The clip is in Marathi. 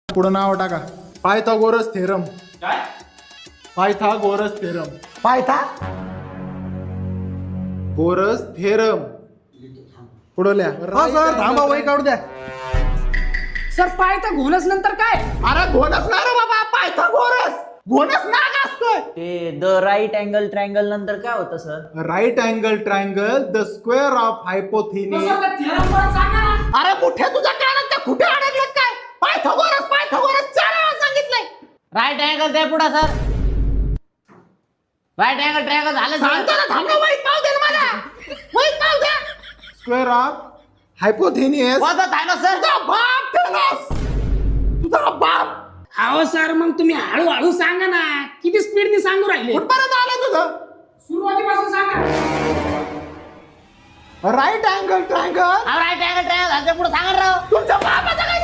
पुढं नाव टाका. Pythagoras theorem. काय? Pythagoras theorem. Pythagoras theorem. पुढं लिहा. हो सर थांबा वही काढू द्या. सर पायथा घोणस नंतर काय? अरे घोणस ना रे बाबा, पायथागोरस. घोणस नाग असतोय. ते द राईट अँगल ट्रायंगल नंतर काय होतं sir? Right angle triangle the square of hypotenuse. Sir त्या theorem परत सांगा ना. अरे कुठे तुझ्या कानात त्या कुठे अडकलं काय? पायथागोरस पायथागोरस 4 वेळा सांगितलंय. राईट अँगल द्या पुढे सर. राईट अँगल ट्रायंगल झालं सांगतो सर. ना, थांब ना, वहीत नाव दे ना मला. वहीत नाव दे. Square of हायपोथिनियस. वाजत आहे ना सर. तुझा बाप थेनोस. तुझा बाप. अहो सर मग तुम्ही हळूहळू सांगा ना, किती स्पीडने सांगू राहिले. कुठपर्यंत आलं तुझं? सुरुवातीपासून सांगा. Right angle triangle. Right angle triangle झालं पुढे सांगा राव. तुमच्या बापाचा काय